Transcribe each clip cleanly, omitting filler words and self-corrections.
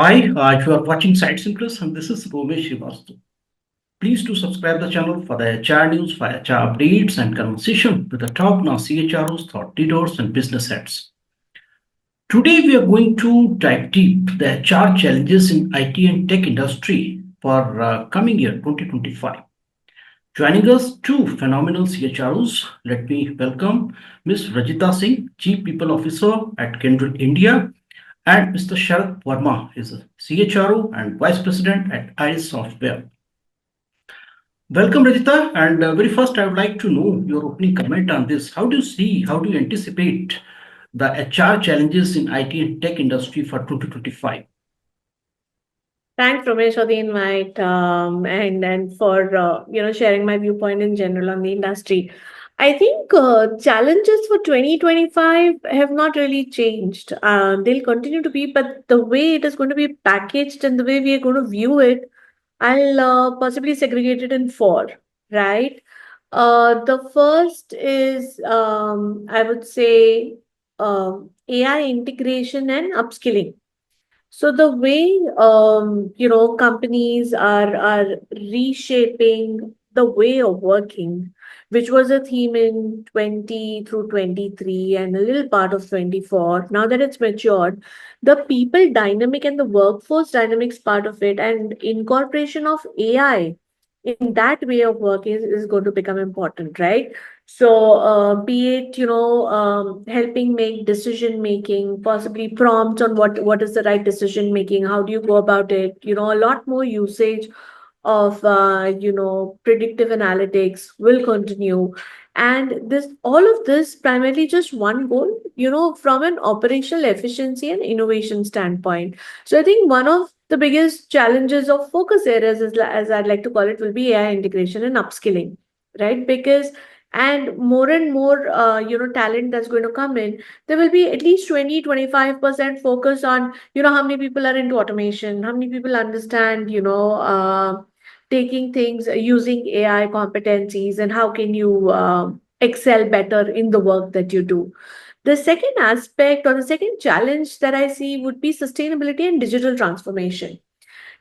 Hi, you are watching SightsIn and this is Romesh Srivastu. Please do subscribe the channel for the HR news, for HR updates and conversation with the top now CHROs, thought leaders and business heads. Today we are going to dive deep the HR challenges in IT and tech industry for coming year 2025. Joining us two phenomenal CHROs. Let me welcome Ms. Rajita Singh, Chief People Officer at Kyndryl India, and Mr. Sharad Verma is a CHRO and Vice President at IS Software. Welcome, Rajita. And very first, I would like to know your opening comment on this. How do you anticipate the HR challenges in IT and tech industry for 2025? Thanks, Ramesh, for the invite and for sharing my viewpoint in general on the industry. I think challenges for 2025 have not really changed. They'll continue to be, but the way it is going to be packaged and the way we are going to view it, I'll possibly segregate it in four, right? The first is, I would say, AI integration and upskilling. So the way companies are reshaping the way of working, which was a theme in 20 through 23 and a little part of 24. Now that it's matured, the people dynamic and the workforce dynamics part of it and incorporation of AI in that way of work is going to become important, right? So, be it, helping make decision making, possibly prompts on what is the right decision making, how do you go about it, a lot more usage of, predictive analytics will continue. And this, all of this primarily just one goal, from an operational efficiency and innovation standpoint. So I think one of the biggest challenges of focus areas is, as I'd like to call it, will be AI integration and upskilling, right? Because and more talent that's going to come in, there will be at least 20-25% focus on how many people are into automation, how many people understand taking things using AI competencies, and how can you excel better in the work that you do. The second aspect or the second challenge that I see would be sustainability and digital transformation.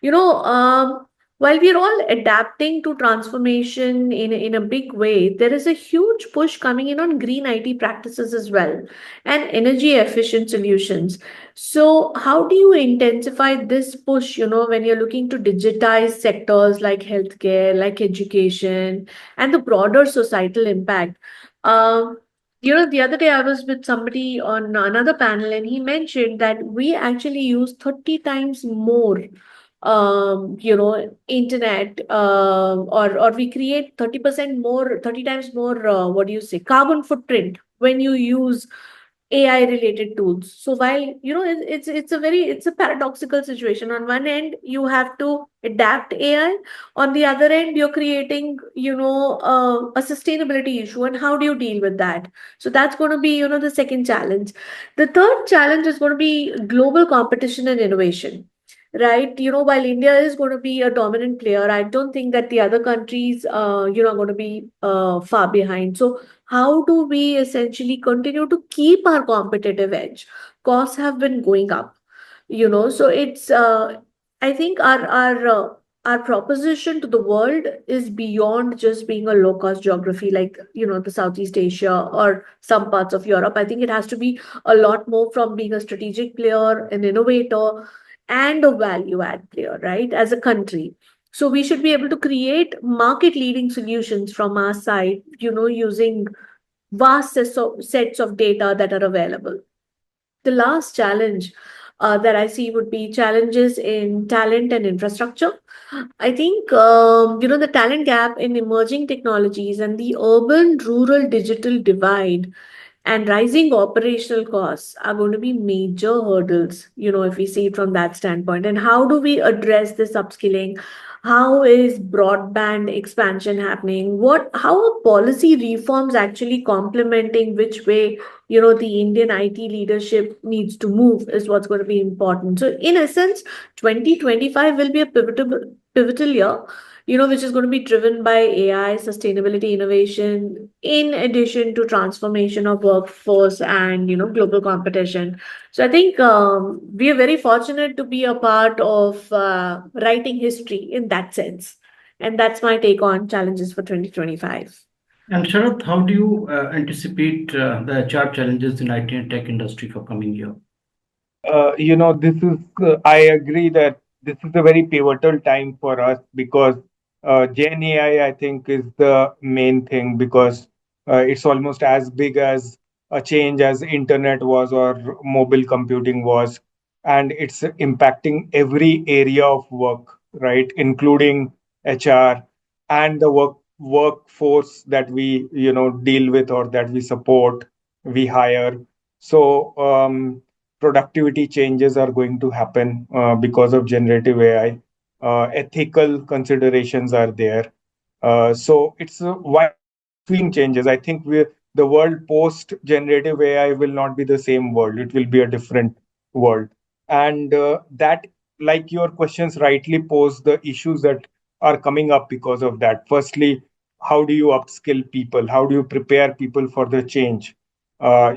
you know, um, while we are all adapting to transformation in a big way, there is a huge push coming in on green IT practices as well and energy efficient solutions. So, how do you intensify this push, when you're looking to digitize sectors like healthcare, like education, and the broader societal impact? Um, the other day I was with somebody on another panel, and he mentioned that we actually use 30 times more internet, or we create 30% more, 30 times more, what do you say, carbon footprint when you use AI related tools. So while it's a paradoxical situation. On one end, you have to adapt AI. On the other end, you're creating a sustainability issue, and how do you deal with that? So that's going to be the second challenge. The third challenge is going to be global competition and innovation. Right, while India is going to be a dominant player, I don't think that the other countries, are going to be far behind. So, how do we essentially continue to keep our competitive edge? Costs have been going up, so it's. I think our proposition to the world is beyond just being a low cost geography like the Southeast Asia or some parts of Europe. I think it has to be a lot more from being a strategic player, an innovator, and a value add player, right, as a country. So we should be able to create market leading solutions from our side, using vast sets of data that are available. The last challenge that I see would be challenges in talent and infrastructure. I think, the talent gap in emerging technologies and the urban rural digital divide and rising operational costs are going to be major hurdles, if we see it from that standpoint. And how do we address this upskilling? How is broadband expansion happening? How are policy reforms actually complementing which way, the Indian IT leadership needs to move is what's going to be important. So in essence, 2025 will be a pivotal year. which is going to be driven by AI, sustainability, innovation, in addition to transformation of workforce and, global competition. So I think we are very fortunate to be a part of writing history in that sense. And that's my take on challenges for 2025. And Sharad, how do you anticipate the HR challenges in IT and tech industry for coming year? This is, I agree that this is a very pivotal time for us because Gen AI, I think, is the main thing because it's almost as big as a change as internet was or mobile computing was. And it's impacting every area of work, right? Including HR and the workforce that we, deal with or that we support, we hire. So, productivity changes are going to happen because of generative AI. Ethical considerations are there. So it's wide sweeping changes. I think the world post generative AI will not be the same world. It will be a different world. And that, like your questions rightly pose the issues that are coming up because of that. Firstly, how do you upskill people? How do you prepare people for the change? How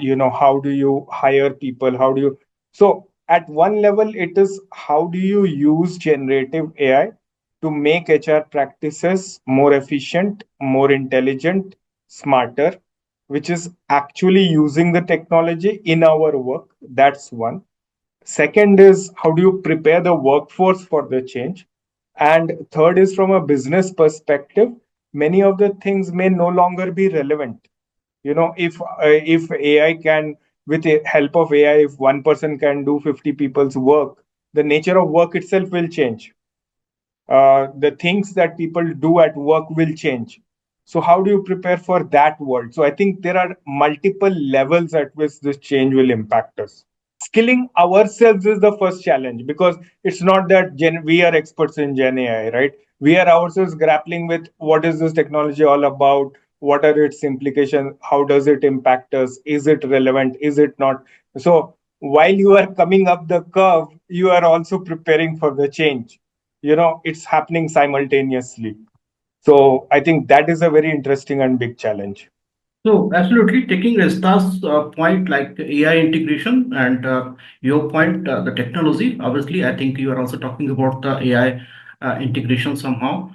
do you hire people? How do you so at one level, it is how do you use generative AI to make HR practices more efficient, more intelligent, smarter, which is actually using the technology in our work. That's one. Second is how do you prepare the workforce for the change? And third is from a business perspective, many of the things may no longer be relevant. If AI can, with the help of AI, if one person can do 50 people's work, the nature of work itself will change. The things that people do at work will change. So how do you prepare for that world? So I think there are multiple levels at which this change will impact us. Skilling ourselves is the first challenge because it's not that we are experts in Gen AI, right? We are ourselves grappling with what is this technology all about? What are its implications? How does it impact us? Is it relevant? Is it not? So while you are coming up the curve, you are also preparing for the change. It's happening simultaneously. So I think that is a very interesting and big challenge. So absolutely taking Resta's point like AI integration and your point, the technology. Obviously, I think you are also talking about the AI integration somehow.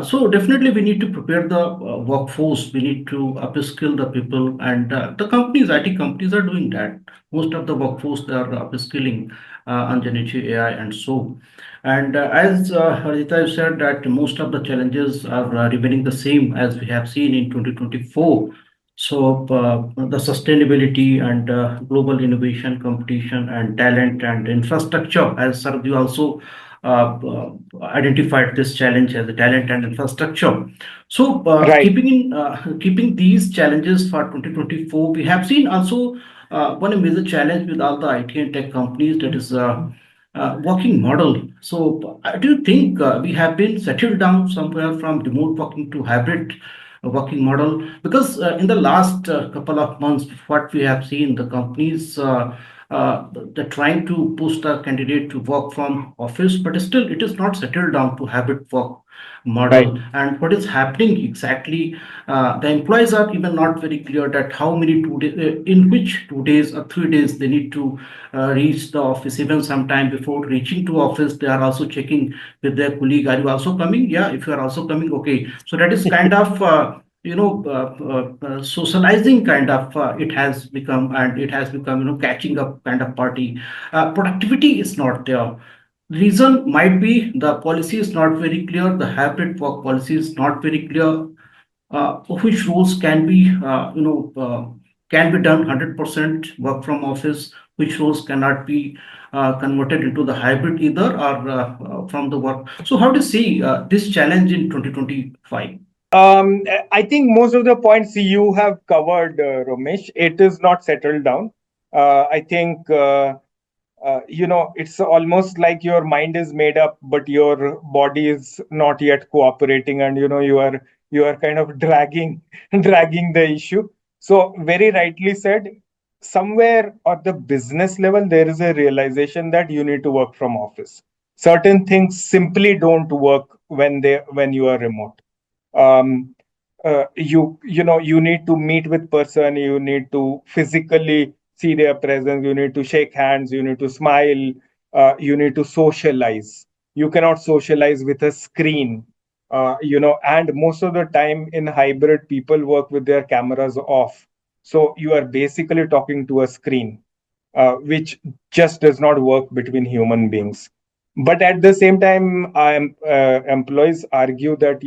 So definitely we need to prepare the workforce. We need to upskill the people, and the companies, IT companies, are doing that. Most of the workforce they are upskilling on generative AI and so. And as Rajita said, that most of the challenges are remaining the same as we have seen in 2024. So the sustainability and global innovation, competition, and talent and infrastructure, as Sardi also identified this challenge as a talent and infrastructure. So Right. keeping these challenges for 2024, we have seen also one major challenge with all the IT and tech companies, that is working model. So do you think we have been settled down somewhere from remote working to hybrid working model? Because in the last couple of months, what we have seen, the companies they're trying to push the candidate to work from office, but still it is not settled down to hybrid work Right. model. And what is happening exactly, the employees are even not very clear that how many 2 days, in which 2 days or 3 days they need to reach the office. Even sometime before reaching to office, they are also checking with their colleague, are you also coming? Yeah, if you are also coming, okay. So that is kind of socializing kind of it has become, and it has become catching up kind of party. Productivity is not there. Reason might be the policy is not very clear, the hybrid work policy is not very clear, which roles can be can be done 100% work from office, which roles cannot be converted into the hybrid either, or from the work. So how do you see this challenge in 2025? I think most of the points you have covered, Romesh. It is not settled down. I think it's almost like your mind is made up, but your body is not yet cooperating, and you are kind of dragging dragging the issue. So very rightly said, somewhere at the business level, there is a realization that you need to work from office. Certain things simply don't work when you are remote. um, you need to meet with person, you need to physically see their presence, you need to shake hands, you need to smile, you need to socialize. You cannot socialize with a screen. And most of the time in hybrid, people work with their cameras off, so you are basically talking to a screen, which just does not work between human beings. But at the same time, employees argue that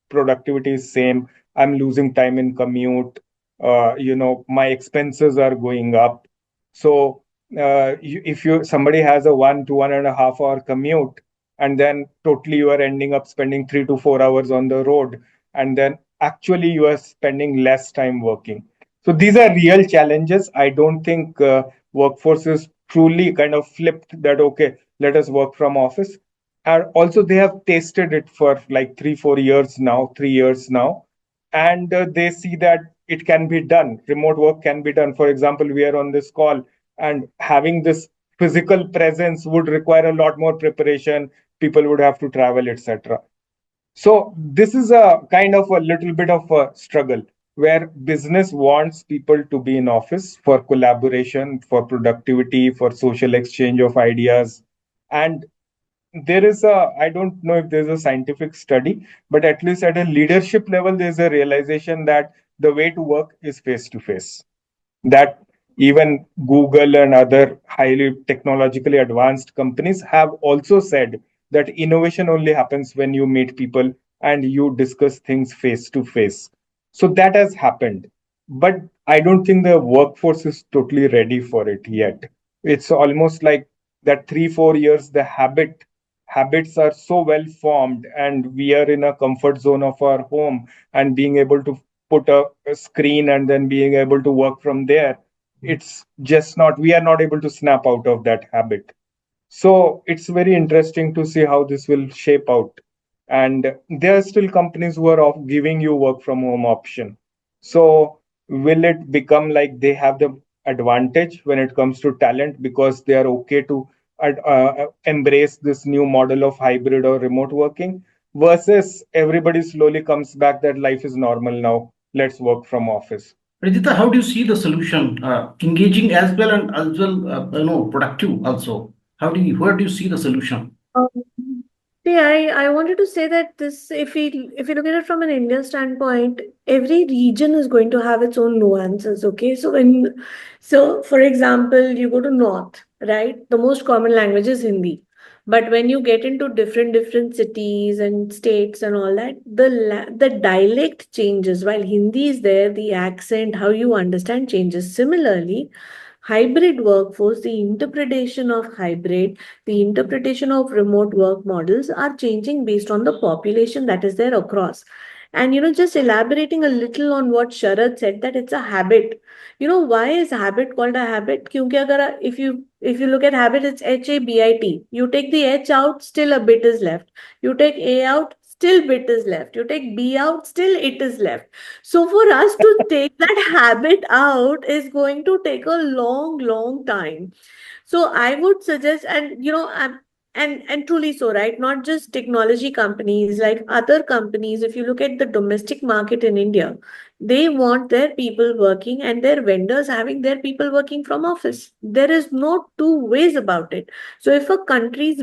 productivity is same. I'm losing time in commute. My expenses are going up. So if you somebody has a 1 to 1.5 hour commute, and then totally you are ending up spending 3 to 4 hours on the road, and then actually you are spending less time working. So these are real challenges. I don't think workforce is truly kind of flipped that okay, let us work from office. And also they have tasted it for like 3 4 years now, 3 years now, and they see that it can be done, remote work can be done. For example, we are on this call, and having this physical presence would require a lot more preparation. People would have to travel, etc. So this is a kind of a little bit of a struggle where business wants people to be in office for collaboration, for productivity, for social exchange of ideas. And there is a, I don't know if there's a scientific study, but at least at a leadership level, there's a realization that the way to work is face to face. That even Google and other highly technologically advanced companies have also said that innovation only happens when you meet people and you discuss things face to face. So that has happened. But I don't think the workforce is totally ready for it yet. It's almost like that 3 4 years, the habits are so well formed, and we are in a comfort zone of our home, and being able to put a screen and then being able to work from there, it's just not, we are not able to snap out of that habit. So it's very interesting to see how this will shape out. And there are still companies who are giving you work from home option. So will it become like they have the advantage when it comes to talent because they are okay to embrace this new model of hybrid or remote working, versus everybody slowly comes back that life is normal now, let's work from office. Rajita, how do you see the solution? Engaging as well and as well, productive also. Where do you see the solution? Um, See, I wanted to say that this, if we look at it from an Indian standpoint, every region is going to have its own nuances. Okay, so for example, you go to North, right? The most common language is Hindi, but when you get into different cities and states and all that, the dialect changes. While Hindi is there, the accent, how you understand changes. Similarly, hybrid workforce, the interpretation of hybrid, the interpretation of remote work models are changing based on the population that is there across. And just elaborating a little on what Sharad said, that it's a habit. Why is habit called a habit? क्योंकि अगर if you look at habit, it's HABIT. You take the H out, still a bit is left. You take A out, still bit is left. You take B out, still it is left. So for us to take that habit out is going to take a long time. So I would suggest, and and truly so, right? Not just technology companies, like other companies. If you look at the domestic market in India, they want their people working and their vendors having their people working from office. There is no two ways about it. So if a company's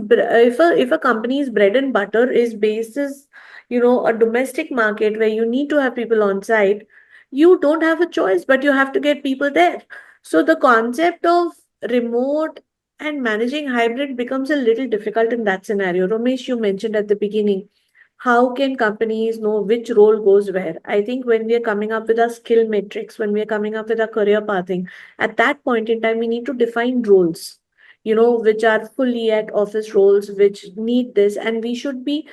bread and butter is basis, a domestic market where you need to have people on site, you don't have a choice, but you have to get people there. So the concept of remote and managing hybrid becomes a little difficult in that scenario. Ramesh, you mentioned at the beginning, how can companies know which role goes where? I think when we are coming up with our skill matrix, when we are coming up with our career pathing, at that point in time, we need to define roles, which are fully at office roles, which need this, and we should be,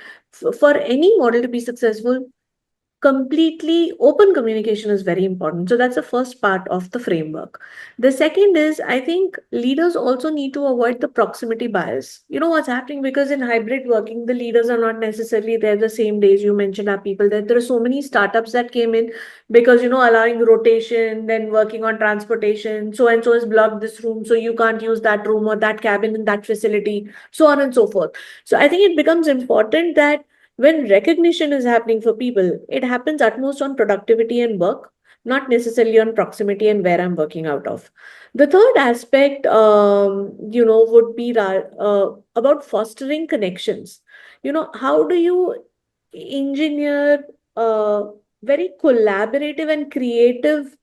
for any model to be successful, completely open communication is very important. So that's the first part of the framework. The second is, I think leaders also need to avoid the proximity bias. You know what's happening, because in hybrid working, the leaders are not necessarily there the same days. You mentioned our people that there are so many startups that came in because allowing rotation, then working on transportation. So and so has blocked this room, so you can't use that room or that cabin in that facility, so on and so forth. So I think it becomes important that When recognition is happening for people, it happens at most on productivity and work, not necessarily on proximity and where I'm working out of. The third aspect, would be about fostering connections. How do you engineer very collaborative and creative,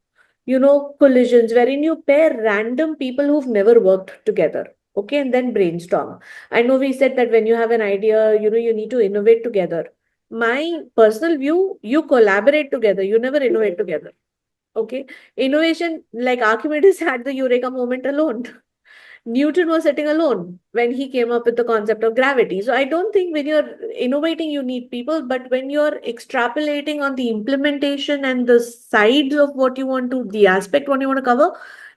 collisions wherein you pair random people who've never worked together, okay, and then brainstorm. I know we said that when you have an idea, you need to innovate together. My personal view, you collaborate together, you never innovate together. Okay. Innovation, like Archimedes had the Eureka moment alone. Newton was sitting alone when he came up with the concept of gravity. So I don't think when you're innovating, you need people, but when you're extrapolating on the implementation and the sides of what you want to, the aspect what you want to cover,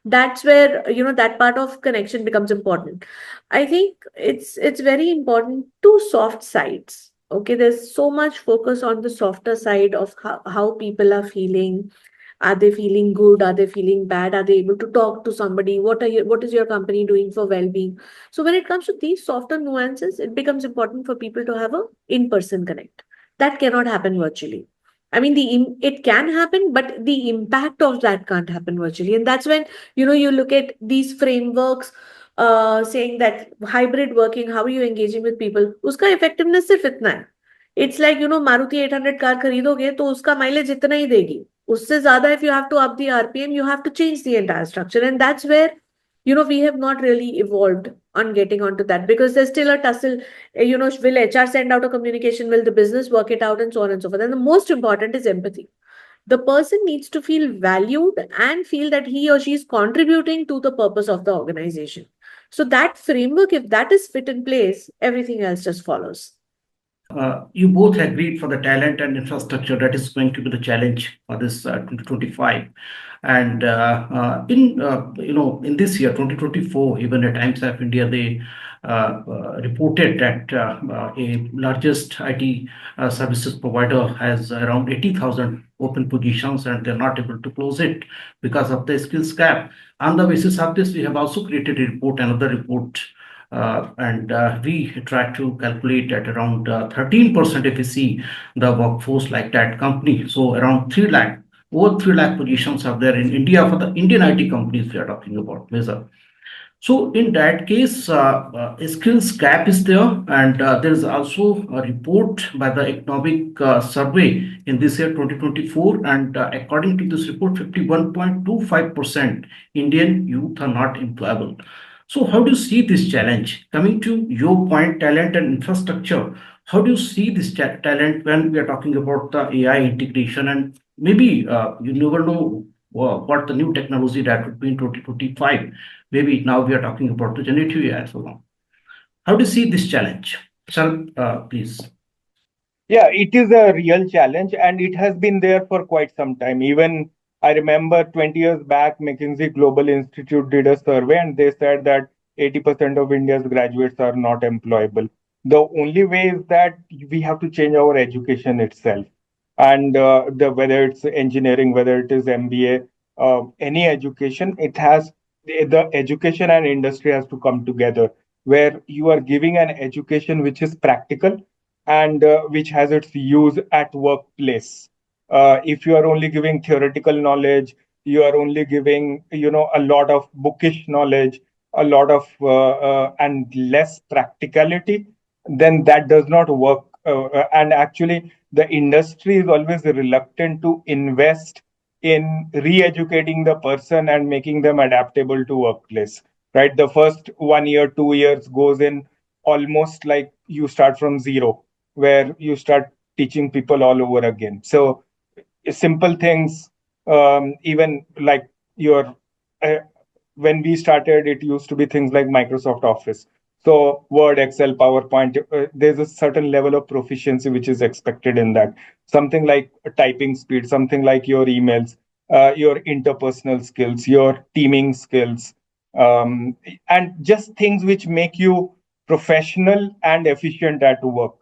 that's where, that part of connection becomes important. I think it's very important to soft sides. Okay, there's so much focus on the softer side of how people are feeling. Are they feeling good? Are they feeling bad? Are they able to talk to somebody? What is your company doing for well-being? So when it comes to these softer nuances, it becomes important for people to have a in-person connect. That cannot happen virtually. I mean, it can happen, but the impact of that can't happen virtually. And that's when, you look at these frameworks saying that hybrid working, how are you engaging with people? Uska effectiveness sirf itna hai. It's like, Maruti 800 car खरीदोगे तो उसका mileage इतना ही देगी. उससे ज्यादा, if you have to up the RPM, you have to change the entire structure. And that's where, we have not really evolved on getting onto that, because there's still a tussle. Will HR send out a communication? Will the business work it out? And so on and so forth. And the most important is empathy. The person needs to feel valued and feel that he or she is contributing to the purpose of the organization. So that framework, if that is fit in place, everything else just follows. You both agreed for the talent and infrastructure that is going to be the challenge for this 2025. And in this year 2024, even at Times of India, they reported that a largest IT services provider has around 80,000 open positions, and they're not able to close it because of the skills gap. On the basis of this, we have also created a report, another report, and we try to calculate at around 13% if you see the workforce like that company. So around 3 lakh, over 3 lakh positions are there in India for the Indian IT companies we are talking about, major. So in that case, a skills gap is there, and there is also a report by the economic survey in this year 2024, and according to this report, 51.25% Indian youth are not employable. So how do you see this challenge? Coming to your point, talent and infrastructure, how do you see this talent when we are talking about the AI integration? And maybe you never know what the new technology that would be in 2025. Maybe now we are talking about the generative AI and so on. How do you see this challenge? Sharad, please. Yeah, it is a real challenge and it has been there for quite some time. Even I remember 20 years back, McKinsey Global Institute did a survey and they said that 80% of India's graduates are not employable. The only way is that we have to change our education itself. And whether it's engineering, whether it is MBA, any education, the education and industry has to come together where you are giving an education which is practical and which has its use at workplace. If you are only giving theoretical knowledge, you are only giving a lot of bookish knowledge, a lot of and less practicality, then that does not work. And actually, the industry is always reluctant to invest in re-educating the person and making them adaptable to workplace. Right, the first 1 year, 2 years goes in almost like you start from zero where you start teaching people all over again. So simple things, even like your uh, when we started, it used to be things like Microsoft Office. So Word, Excel, PowerPoint, there's a certain level of proficiency which is expected in that. Something like typing speed, something like your emails, your interpersonal skills, your teaming skills, and just things which make you professional and efficient at work.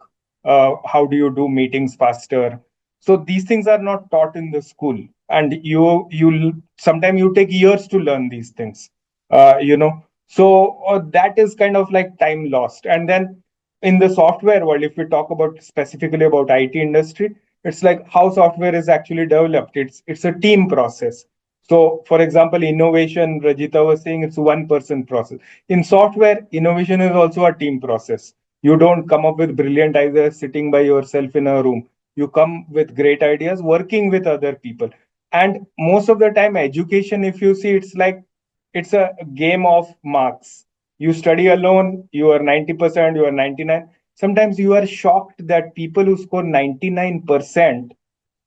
How do you do meetings faster? So these things are not taught in the school, and you sometimes you take years to learn these things. So that is kind of like time lost. And then in the software world, if we talk about specifically about IT industry, it's like how software is actually developed. It's a team process. So, for example, innovation, Rajita was saying it's one person process. In software, innovation is also a team process. You don't come up with brilliant ideas sitting by yourself in a room. You come with great ideas working with other people. And most of the time, education, if you see, it's a game of marks. You study alone, you are 90%, you are 99. Sometimes you are shocked that people who score 99%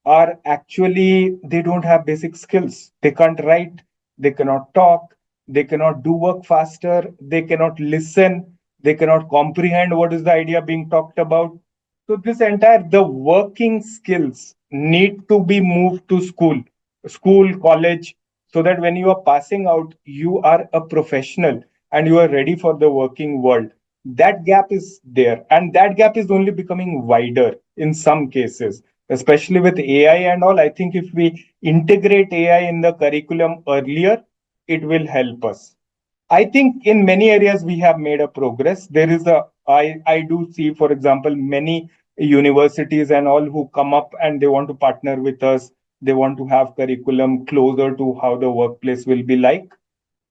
are actually, they don't have basic skills. They can't write, they cannot talk, they cannot do work faster, they cannot listen, they cannot comprehend what is the idea being talked about. So this entire, the working skills need to be moved to school, college, so that when you are passing out, you are a professional and you are ready for the working world. That gap is there, and that gap is only becoming wider in some cases, especially with AI and all. I think if we integrate AI in the curriculum earlier, it will help us. I think in many areas we have made a progress. I do see, for example, many universities and all who come up and they want to partner with us. They want to have curriculum closer to how the workplace will be like,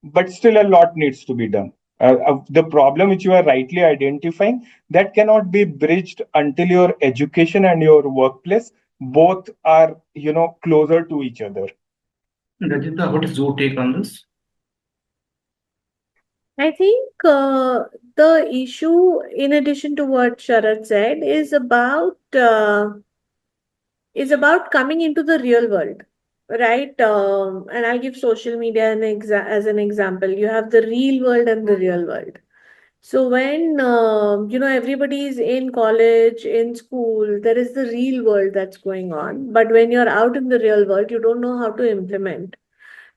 but still a lot needs to be done. The problem which you are rightly identifying, that cannot be bridged until your education and your workplace both are, closer to each other. Rajita, what is your take on this? I think the issue, in addition to what Sharad said, is about coming into the real world, right? And I'll give social media as an example. You have the real world and the real world. So when everybody is in college, in school, there is the real world that's going on. But when you're out in the real world, you don't know how to implement.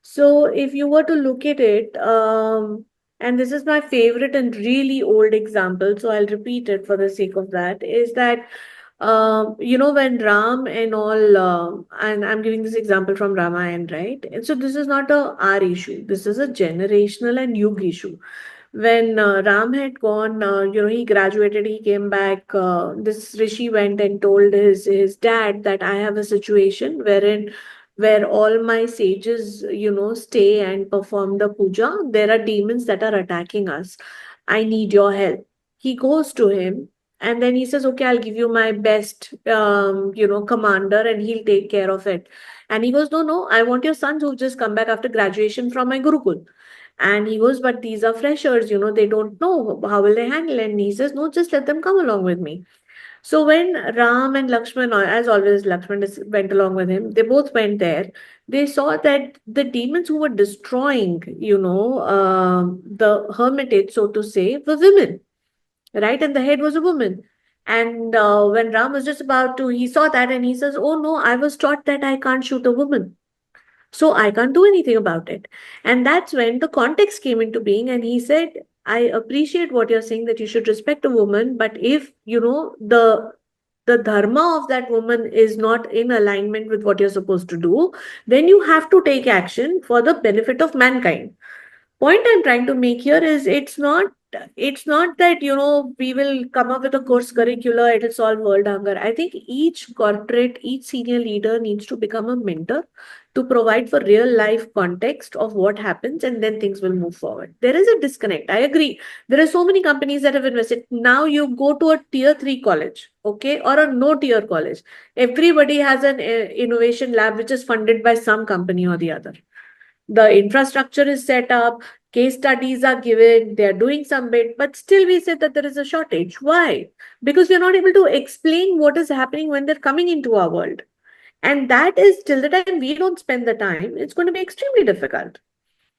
So if you were to look at it, and this is my favorite and really old example, so I'll repeat it for the sake of that, is that when Ram and all, and I'm giving this example from Ramayana, right? And so this is not a our issue. This is a generational and yug issue. When Ram had gone, he graduated, he came back. This Rishi went and told his dad that I have a situation where all my sages, stay and perform the puja. There are demons that are attacking us. I need your help. He goes to him and then he says, okay, I'll give you my best, commander and he'll take care of it. And he goes, no, no, I want your sons who've just come back after graduation from my Gurukul. And he goes, but these are freshers, they don't know. How will they handle it? And he says, no, just let them come along with me. So when Ram and Lakshman, or as always, Lakshman went along with him, they both went there. They saw that the demons who were destroying, the hermitage, so to say, were women, right? And the head was a woman. And when Ram was just about to, he saw that and he says, oh no, I was taught that I can't shoot a woman. So I can't do anything about it. And that's when the context came into being. And he said, I appreciate what you're saying that you should respect a woman, but if the dharma of that woman is not in alignment with what you're supposed to do, then you have to take action for the benefit of mankind. Point I'm trying to make here is it's not that we will come up with a course curricula, it'll solve world hunger. I think each corporate, each senior leader needs to become a mentor to provide for real life context of what happens, and then things will move forward. There is a disconnect, I agree. There are so many companies that have invested. Now you go to a tier 3 college, okay, or a no tier college, everybody has an innovation lab which is funded by some company or the other. The infrastructure is set up, case studies are given, they are doing some bit, but still we say that there is a shortage. Why? Because we are not able to explain what is happening when they're coming into our world. And that is till the time we don't spend the time, it's going to be extremely difficult.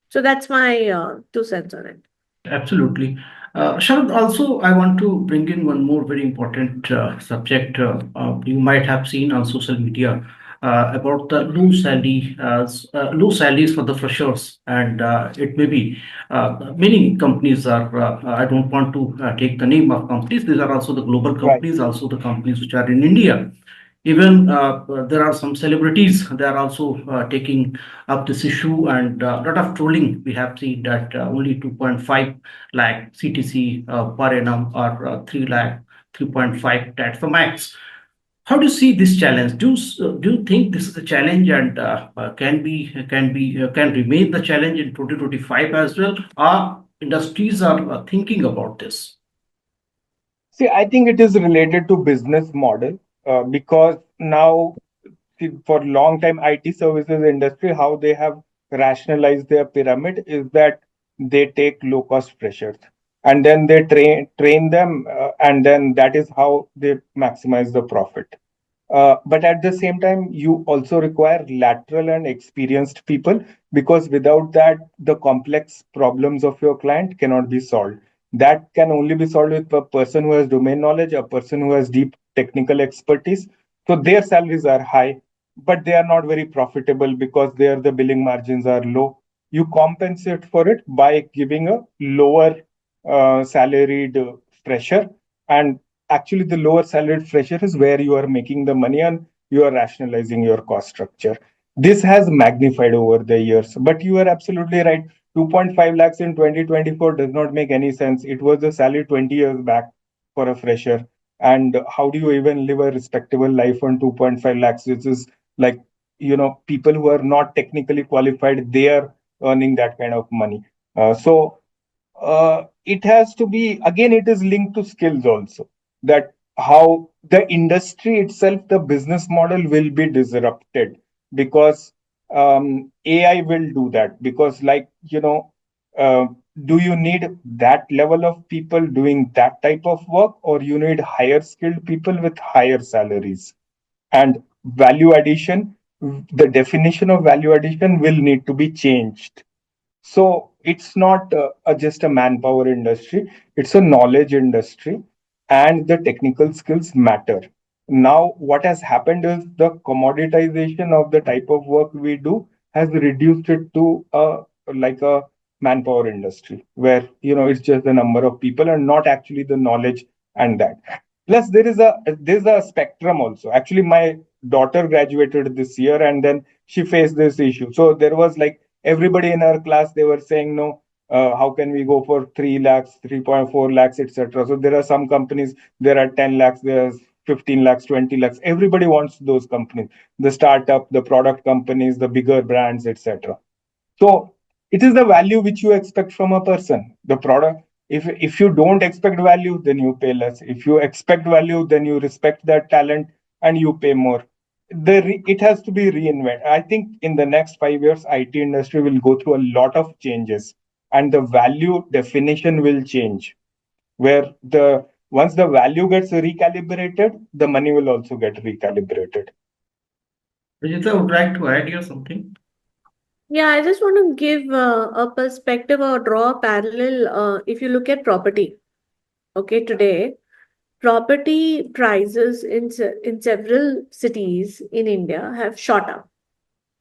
So that's my 2 cents on it. Absolutely. Sharad, also, I want to bring in one more very important subject. You might have seen on social media about the low salaries for the freshers, and it may be many companies are. I don't want to take the name of companies. These are also the global Right. companies, also the companies which are in India. Even there are some celebrities, they are also taking up this issue, and a lot of trolling. We have seen that only 2.5 lakh CTC per annum, or 3 lakh, 3.5, that's the max. How do you see this challenge? Do you think this is a challenge, and can remain the challenge in 2025 as well? Our industries are thinking about this. See, I think it is related to business model because now, see, for long time IT services industry, how they have rationalized their pyramid is that they take low cost freshers and then they train them, and then that is how they maximize the profit. But at the same time, you also require lateral and experienced people, because without that, the complex problems of your client cannot be solved. That can only be solved with a person who has domain knowledge, a person who has deep technical expertise. So their salaries are high, but they are not very profitable because there the billing margins are low. You compensate for it by giving a lower salaried fresher, and actually the lower salaried fresher is where you are making the money and you are rationalizing your cost structure. This has magnified over the years, but you are absolutely right. 2.5 lakhs in 2024 does not make any sense. It was the salary 20 years back for a fresher. And how do you even live a respectable life on 2.5 lakhs? This is like, people who are not technically qualified, they are earning that kind of money. So it has to be, again, it is linked to skills also, that how the industry itself, the business model will be disrupted, because AI will do that. Because, like, uh, do you need that level of people doing that type of work, or you need higher skilled people with higher salaries? And value addition, the definition of value addition will need to be changed. So it's not just a manpower industry, it's a knowledge industry, and the technical skills matter. Now, what has happened is the commoditization of the type of work we do has reduced it to like a manpower industry, where it's just the number of people and not actually the knowledge and that. Plus, there's a spectrum also. Actually, my daughter graduated this year, and then she faced this issue. So there was like everybody in our class, they were saying, no, how can we go for 3 lakhs, 3.4 lakhs, etc. So there are some companies, there are 10 lakhs, there's 15 lakhs, 20 lakhs. Everybody wants those companies, the startup, the product companies, the bigger brands, etc. So it is the value which you expect from a person. The product, if you don't expect value, then you pay less. If you expect value, then you respect that talent and you pay more. It has to be reinvented. I think in the next 5 years, IT industry will go through a lot of changes, and the value definition will change. Where the once the value gets recalibrated, the money will also get recalibrated. Rajita, would like to add here something? Yeah, I just want to give a perspective or draw a parallel. If you look at property, okay, today, property prices in several cities in India have shot up.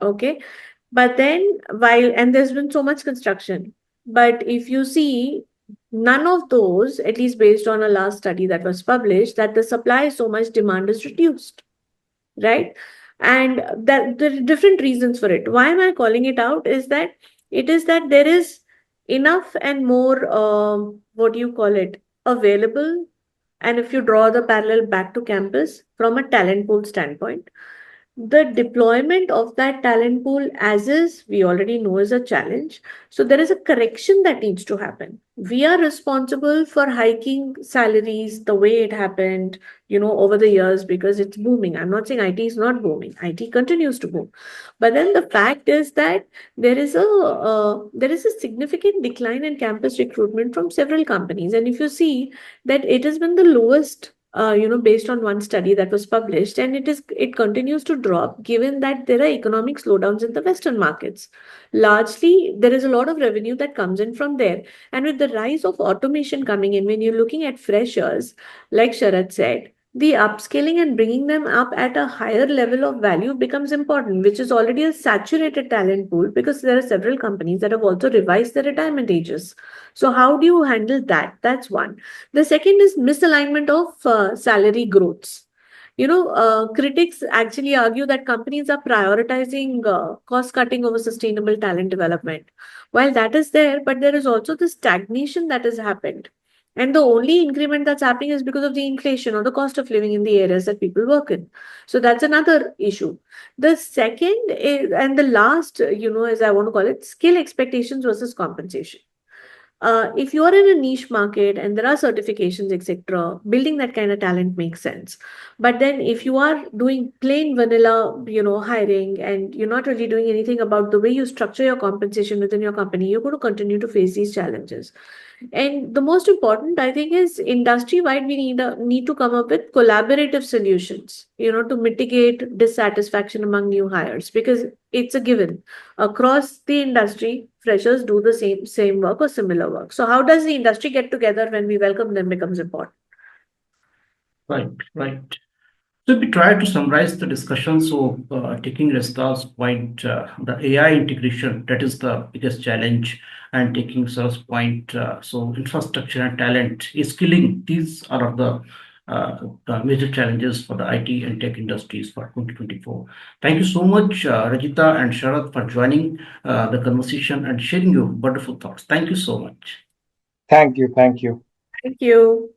Okay, but then and there's been so much construction, but if you see, none of those, at least based on a last study that was published, that the supply is so much, demand is reduced, right? And that there are different reasons for it. Why am I calling it out? It is that there is enough and more, what do you call it, available. And if you draw the parallel back to campus from a talent pool standpoint, the deployment of that talent pool as is, we already know, is a challenge. So there is a correction that needs to happen. We are responsible for hiking salaries the way it happened, over the years, because it's booming. I'm not saying IT is not booming. IT continues to boom. But then the fact is that there is a significant decline in campus recruitment from several companies. And if you see that it has been the lowest, based on one study that was published, and it continues to drop given that there are economic slowdowns in the Western markets. Largely, there is a lot of revenue that comes in from there. And with the rise of automation coming in, when you're looking at freshers, like Sharad said, the upskilling and bringing them up at a higher level of value becomes important, which is already a saturated talent pool, because there are several companies that have also revised their retirement ages. So, how do you handle that? That's one. The second is misalignment of salary growths. Critics actually argue that companies are prioritizing cost cutting over sustainable talent development. While that is there, but there is also this stagnation that has happened. And the only increment that's happening is because of the inflation or the cost of living in the areas that people work in. So that's another issue. The second is, and the last, as I want to call it, skill expectations versus compensation. If you are in a niche market and there are certifications, etc., building that kind of talent makes sense. But then if you are doing plain vanilla, hiring, and you're not really doing anything about the way you structure your compensation within your company, you're going to continue to face these challenges. And the most important, I think, is industry wide. We need to come up with collaborative solutions, to mitigate dissatisfaction among new hires, because it's a given across the industry. Freshers do the same work or similar work. So how does the industry get together when we welcome them becomes important. Right, right. So we try to summarize the discussion. So taking Resta's point, the AI integration, that is the biggest challenge, and taking Sarah's point, so infrastructure and talent, skilling, these are the major challenges for the IT and tech industries for 2024. Thank you so much, Rajita and Sharad, for joining the conversation and sharing your wonderful thoughts. Thank you so much. Thank you. Thank you. Thank you.